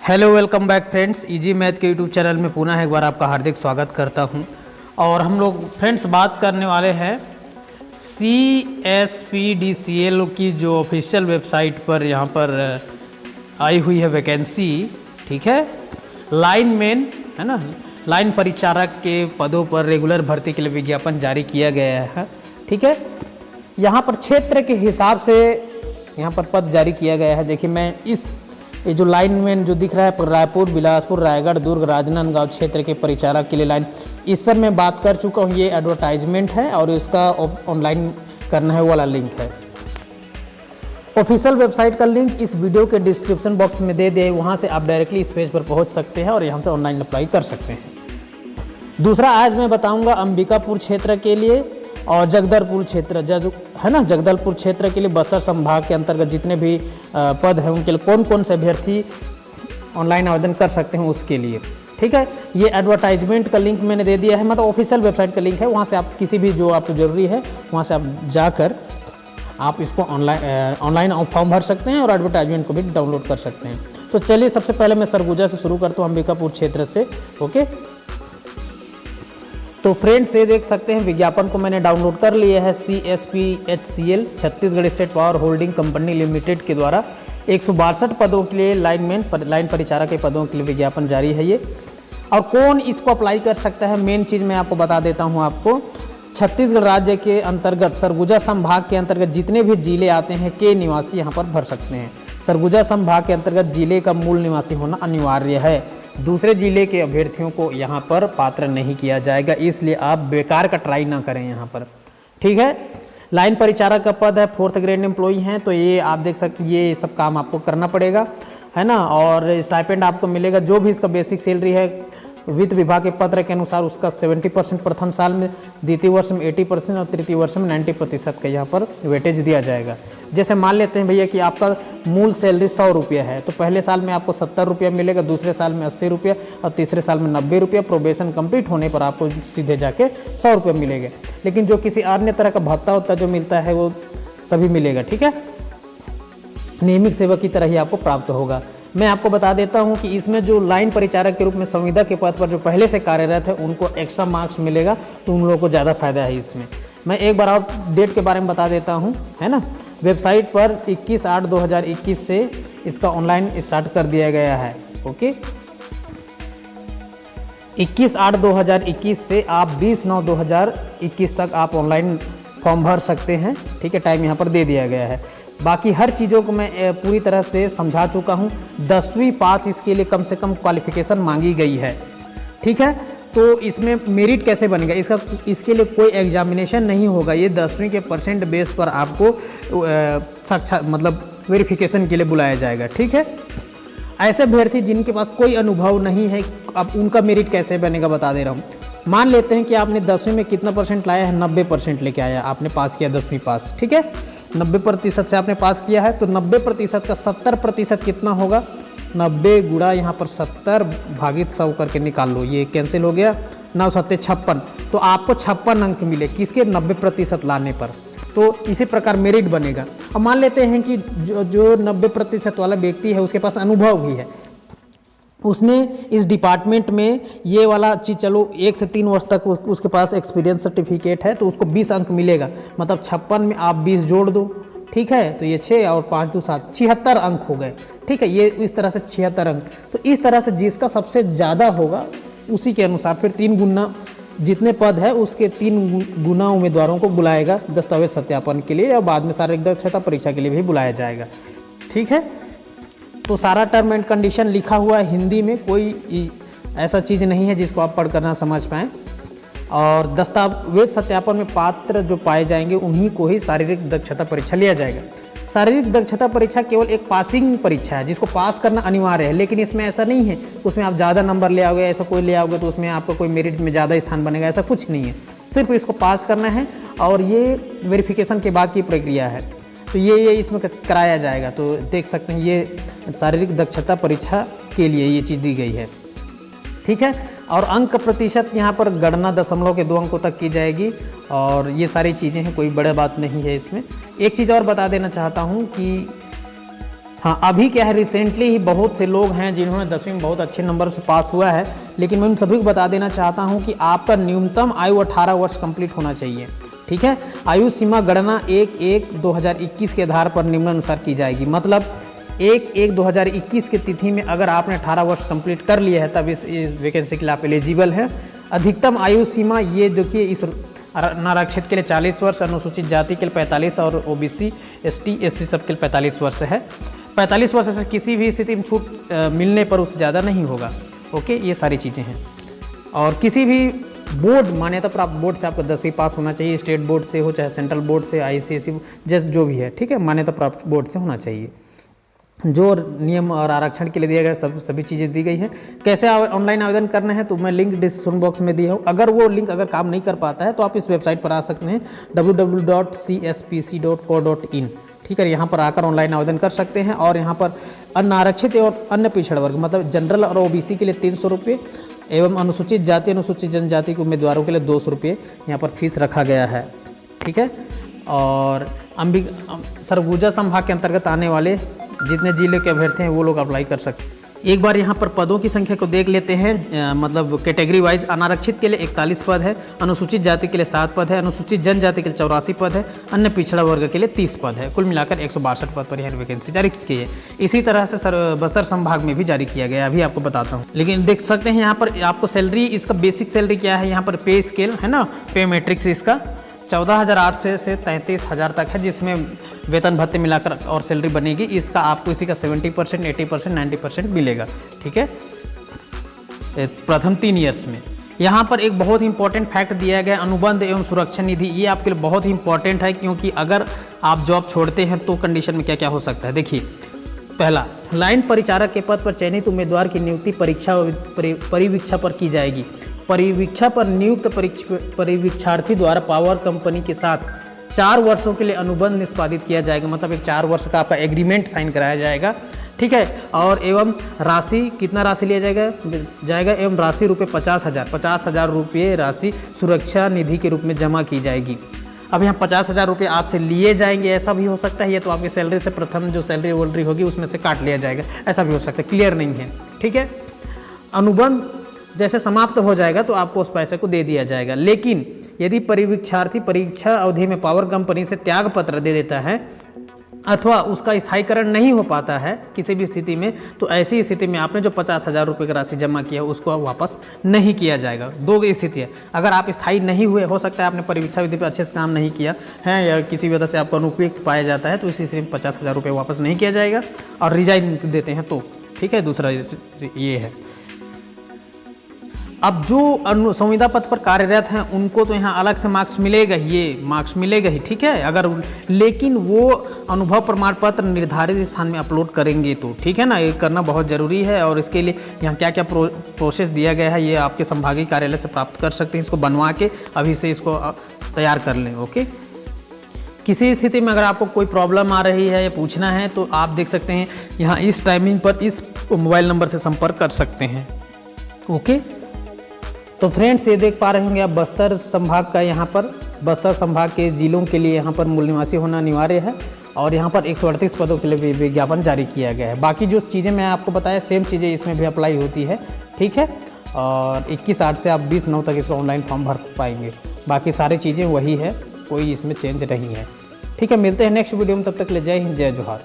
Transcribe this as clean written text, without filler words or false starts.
Hello welcome back friends, easy math के YouTube channel में पुनः एक बार आपका हार्दिक स्वागत करता हूं। और हम लोग फ्रेंड्स बात करने वाले हैं CSPDCL की जो ऑफिशियल वेबसाइट पर यहाँ पर आई हुई है वैकेंसी। ठीक है, लाइनमैन है ना, लाइन परिचारक के पदों पर रेगुलर भर्ती के लिए विज्ञापन जारी किया गया है। ठीक है, यहाँ पर क्षेत्र के हिसाब से यहाँ पर पद जारी किया गया है। देखिए मैं ये जो लाइनमैन जो दिख रहा है रायपुर, बिलासपुर, रायगढ़, दुर्ग, राजनांदगांव क्षेत्र के परिचारक के लिए लाइन, इस पर मैं बात कर चुका हूँ। ये एडवर्टाइजमेंट है और इसका ऑनलाइन करना है वो वाला लिंक है। ऑफिशियल वेबसाइट का लिंक इस वीडियो के डिस्क्रिप्शन बॉक्स में दे दिए, वहाँ से आप डायरेक्टली इस पेज पर पहुँच सकते हैं और यहाँ से ऑनलाइन अप्लाई कर सकते हैं। दूसरा आज मैं बताऊँगा अंबिकापुर क्षेत्र के लिए और जगदलपुर क्षेत्र है ना, जगदलपुर क्षेत्र के लिए बस्तर संभाग के अंतर्गत जितने भी पद हैं उनके लिए कौन कौन से अभ्यर्थी ऑनलाइन आवेदन कर सकते हैं उसके लिए। ठीक है, ये एडवर्टाइजमेंट का लिंक मैंने दे दिया है, मतलब ऑफिशियल वेबसाइट का लिंक है। वहाँ से आप किसी भी जो आपको ज़रूरी है वहाँ से आप जाकर आप इसको ऑनलाइन फॉर्म भर सकते हैं और एडवर्टाइजमेंट को भी डाउनलोड कर सकते हैं। तो चलिए सबसे पहले मैं सरगुजा से शुरू करता हूँ, अंबिकापुर क्षेत्र से। ओके, तो फ्रेंड्स ये देख सकते हैं विज्ञापन को मैंने डाउनलोड कर लिया है। CSPHCL Chhattisgarh state power holding company limited के द्वारा 162 पदों के लिए लाइन परिचारक के पदों के लिए विज्ञापन जारी है ये। और कौन इसको अप्लाई कर सकता है, मेन चीज़ मैं आपको बता देता हूँ। आपको छत्तीसगढ़ राज्य के अंतर्गत सरगुजा संभाग के अंतर्गत जितने भी जिले आते हैं के निवासी यहाँ पर भर सकते हैं। सरगुजा संभाग के अंतर्गत जिले का मूल निवासी होना अनिवार्य है। दूसरे जिले के अभ्यर्थियों को यहाँ पर पात्र नहीं किया जाएगा, इसलिए आप बेकार का ट्राई ना करें यहाँ पर। ठीक है, लाइन परिचारक का पद है, 4th ग्रेड एम्प्लॉई हैं, तो ये आप देख सकते, ये सब काम आपको करना पड़ेगा है ना। और स्टाइपेंड आपको मिलेगा, जो भी इसका बेसिक सैलरी है वित्त विभाग के पत्र के अनुसार उसका 70% प्रथम साल में, द्वितीय वर्ष में 80% और तृतीय वर्ष में 90% का यहाँ पर वेटेज दिया जाएगा। जैसे मान लेते हैं भैया कि आपका मूल सैलरी 100 रुपया है, तो पहले साल में आपको 70 रुपया मिलेगा, दूसरे साल में 80 रुपया और तीसरे साल में 90 रुपया। प्रोबेशन कंप्लीट होने पर आपको सीधे जाके 100 रुपया मिलेगा। लेकिन जो किसी अन्य तरह का भत्ता होता जो मिलता है वो सभी मिलेगा। ठीक है, नियमित सेवक की तरह ही आपको प्राप्त होगा। मैं आपको बता देता हूं कि इसमें जो लाइन परिचारक के रूप में संविदा के पद पर जो पहले से कार्यरत है उनको एक्स्ट्रा मार्क्स मिलेगा, तो उन लोगों को ज़्यादा फायदा है इसमें। मैं एक बार और डेट के बारे में बता देता हूं, है ना। वेबसाइट पर 21/8/2021 से इसका ऑनलाइन स्टार्ट कर दिया गया है। ओके, 21/8/2021 से आप 20/9/2021 तक आप ऑनलाइन फॉर्म भर सकते हैं। ठीक है, टाइम यहाँ पर दे दिया गया है। बाकी हर चीज़ों को मैं पूरी तरह से समझा चुका हूँ। 10वीं पास इसके लिए कम से कम क्वालिफिकेशन मांगी गई है। ठीक है, तो इसमें मेरिट कैसे बनेगा, इसके लिए कोई एग्जामिनेशन नहीं होगा। ये 10वीं के परसेंट बेस पर आपको साक्षात मतलब वेरिफिकेशन के लिए बुलाया जाएगा। ठीक है, ऐसे अभ्यर्थी जिनके पास कोई अनुभव नहीं है, अब उनका मेरिट कैसे बनेगा बता दे रहा हूँ। मान लेते हैं कि आपने 10वीं में कितना परसेंट लाया है, 90% लेके आया, आपने पास किया 10वीं पास। ठीक है, 90% से आपने पास किया है, तो 90% का 70% कितना होगा, 90 गुणा यहाँ पर 70 भागित 100 करके निकाल लो, ये कैंसिल हो गया, 9 7 56, तो आपको 56 अंक मिले किसके, 90% लाने पर। तो इसी प्रकार मेरिट बनेगा। अब मान लेते हैं कि जो 90% वाला व्यक्ति है उसके पास अनुभव भी है, उसने इस डिपार्टमेंट में ये वाला चीज़, चलो 1 से 3 वर्ष तक उसके पास एक्सपीरियंस सर्टिफिकेट है, तो उसको 20 अंक मिलेगा। मतलब 56 में आप 20 जोड़ दो। ठीक है, तो ये 6 और 5 2 7 76 अंक हो गए। ठीक है, ये इस तरह से 76 अंक। तो इस तरह से जिसका सबसे ज़्यादा होगा उसी के अनुसार फिर 3 गुना जितने पद है उसके 3 गुना उम्मीदवारों को बुलाएगा दस्तावेज सत्यापन के लिए, और बाद में शारीरिक दक्षता परीक्षा के लिए भी बुलाया जाएगा। ठीक है, तो सारा टर्म एंड कंडीशन लिखा हुआ है हिंदी में, कोई ऐसा चीज़ नहीं है जिसको आप पढ़कर ना समझ पाएँ। और दस्तावेज सत्यापन में पात्र जो पाए जाएंगे उन्हीं को ही शारीरिक दक्षता परीक्षा लिया जाएगा। शारीरिक दक्षता परीक्षा केवल एक पासिंग परीक्षा है जिसको पास करना अनिवार्य है, लेकिन इसमें ऐसा नहीं है उसमें आप ज़्यादा नंबर ले आओगे, ऐसा कोई ले आओगे तो उसमें आपका कोई मेरिट में ज़्यादा स्थान बनेगा, ऐसा कुछ नहीं है। सिर्फ इसको पास करना है और ये वेरिफिकेशन के बाद की प्रक्रिया है, तो ये इसमें कराया जाएगा। तो देख सकते हैं ये शारीरिक दक्षता परीक्षा के लिए ये चीज़ दी गई है। ठीक है, और अंक प्रतिशत यहाँ पर गणना 0.2 अंकों तक की जाएगी, और ये सारी चीज़ें हैं, कोई बड़ी बात नहीं है इसमें। एक चीज़ और बता देना चाहता हूँ कि हाँ, अभी क्या है, रिसेंटली ही बहुत से लोग हैं जिन्होंने 10वीं में बहुत अच्छे नंबर से पास हुआ है, लेकिन मैं उन सभी को बता देना चाहता हूँ कि आपका न्यूनतम आयु 18 वर्ष कंप्लीट होना चाहिए। ठीक है, आयु सीमा गणना 1/1/2021 के आधार पर निम्नानुसार की जाएगी। मतलब 1/1/2021 की तिथि में अगर आपने 18 वर्ष कंप्लीट कर लिया है तब इस वैकेंसी के लिए आप एलिजिबल हैं। अधिकतम आयु सीमा ये देखिए, इस नाराक्षित के लिए 40 वर्ष, अनुसूचित जाति के लिए 45 और ओबीसी एसटी एससी सब के लिए 45 वर्ष है। 45 वर्ष से किसी भी स्थिति में छूट मिलने पर उससे ज़्यादा नहीं होगा। ओके, ये सारी चीज़ें हैं। और किसी भी बोर्ड मान्यता प्राप्त बोर्ड से आपका 10वीं पास होना चाहिए, स्टेट बोर्ड से हो चाहे सेंट्रल बोर्ड से, ICSE जैसे जो भी है, ठीक है, मान्यता प्राप्त बोर्ड से होना चाहिए। जो नियम और आरक्षण के लिए दिया गया सभी चीज़ें दी गई हैं। कैसे ऑनलाइन आवेदन करना है तो मैं लिंक डिस्क्रिप्शन बॉक्स में दिया हूँ। अगर वो लिंक अगर काम नहीं कर पाता है तो आप इस वेबसाइट पर आ सकते हैं www.cspc.co.in। ठीक है, यहाँ पर आकर ऑनलाइन आवेदन कर सकते हैं। और यहाँ पर अन्य आरक्षित और अन्य पिछड़ा वर्ग मतलब जनरल और OBC के लिए 300 रुपये एवं अनुसूचित जाति अनुसूचित जनजाति के उम्मीदवारों के लिए 200 रुपये यहाँ पर फीस रखा गया है। ठीक है, और सरगुजा संभाग के अंतर्गत आने वाले जितने जिले के अभ्यर्थी हैं वो लोग अप्लाई कर सकते हैं। एक बार यहाँ पर पदों की संख्या को देख लेते हैं। मतलब कैटेगरी वाइज अनारक्षित के लिए 41 पद है, अनुसूचित जाति के लिए 7 पद है, अनुसूचित जनजाति के लिए 84 पद है, अन्य पिछड़ा वर्ग के लिए 30 पद है। कुल मिलाकर 162 पद पर यह वैकेंसी जारी की गई है। इसी तरह से बस्तर संभाग में भी जारी किया गया है, अभी आपको बताता हूँ। लेकिन देख सकते हैं यहाँ पर आपको सैलरी, इसका बेसिक सैलरी क्या है, यहाँ पर पे स्केल है ना, पे मैट्रिक्स इसका 14,800 से 33,000 तक है, जिसमें वेतन भत्ते मिलाकर और सैलरी बनेगी। इसका आपको इसी का 70%, 80%, 90% मिलेगा। ठीक है, प्रथम 3 ईयर्स में। यहाँ पर एक बहुत ही इंपॉर्टेंट फैक्ट दिया गया, अनुबंध एवं सुरक्षा निधि। ये आपके लिए बहुत ही इंपॉर्टेंट है, क्योंकि अगर आप जॉब छोड़ते हैं तो कंडीशन में क्या क्या हो सकता है। देखिए, पहला, लाइन परिचारक के पद पर चयनित उम्मीदवार की नियुक्ति परिवीक्षा पर की जाएगी। परिवीक्षा पर नियुक्त परिवीक्षार्थी द्वारा पावर कंपनी के साथ 4 वर्षों के लिए अनुबंध निष्पादित किया जाएगा। मतलब एक 4 वर्ष का आपका एग्रीमेंट साइन कराया जाएगा। ठीक है, और एवं राशि, कितना राशि लिया जाएगा एवं राशि रुपये 50,000 रुपये राशि सुरक्षा निधि के रूप में जमा की जाएगी। अब यहाँ 50,000 रुपये आपसे लिए जाएंगे, ऐसा भी हो सकता है। ये तो आपकी सैलरी से प्रथम जो सैलरी वोलरी होगी उसमें से काट लिया जाएगा, ऐसा भी हो सकता है, क्लियर नहीं है। ठीक है, अनुबंध जैसे समाप्त हो जाएगा तो आपको उस पैसे को दे दिया जाएगा। लेकिन यदि परिवीक्षार्थी परीक्षा अवधि में पावर कंपनी से त्याग पत्र दे देता है अथवा उसका स्थायीकरण नहीं हो पाता है किसी भी स्थिति में, तो ऐसी स्थिति में आपने जो 50,000 रुपये की राशि जमा किया उसको वापस नहीं किया जाएगा। 2 स्थिति है, अगर आप स्थायी नहीं हुए, हो सकता है आपने परीक्षा विधि पर अच्छे से काम नहीं किया है या किसी वजह से आपको अनुपयुक्त पाया जाता है, तो इस स्थिति में 50,000 रुपये वापस नहीं किया जाएगा। और रिजाइन देते हैं तो ठीक है, दूसरा ये है। अब जो संविदा पद पर कार्यरत हैं उनको तो यहाँ अलग से मार्क्स मिलेगा, ये मार्क्स मिलेगा ही। ठीक है, अगर लेकिन वो अनुभव प्रमाण पत्र निर्धारित स्थान में अपलोड करेंगे तो ठीक है ना, ये करना बहुत ज़रूरी है। और इसके लिए यहाँ क्या क्या प्रोसेस दिया गया है ये आपके संभागीय कार्यालय से प्राप्त कर सकते हैं। इसको बनवा के अभी से इसको तैयार कर लें। ओके, किसी स्थिति में अगर आपको कोई प्रॉब्लम आ रही है या पूछना है तो आप देख सकते हैं यहाँ इस टाइमिंग पर इस मोबाइल नंबर से संपर्क कर सकते हैं। ओके, तो फ्रेंड्स ये देख पा रहे होंगे आप बस्तर संभाग का, यहाँ पर बस्तर संभाग के जिलों के लिए यहाँ पर मूल निवासी होना अनिवार्य है। और यहाँ पर 138 पदों के लिए विज्ञापन जारी किया गया है। बाकी जो चीज़ें मैं आपको बताया सेम चीज़ें इसमें भी अप्लाई होती है। ठीक है, और 21/8 से आप 20/9 तक इसका ऑनलाइन फॉर्म भर पाएंगे। बाकी सारी चीज़ें वही है, कोई इसमें चेंज नहीं है। ठीक है, मिलते हैं नेक्स्ट वीडियो में, तब तक के लिए जय हिंद, जय जोहार।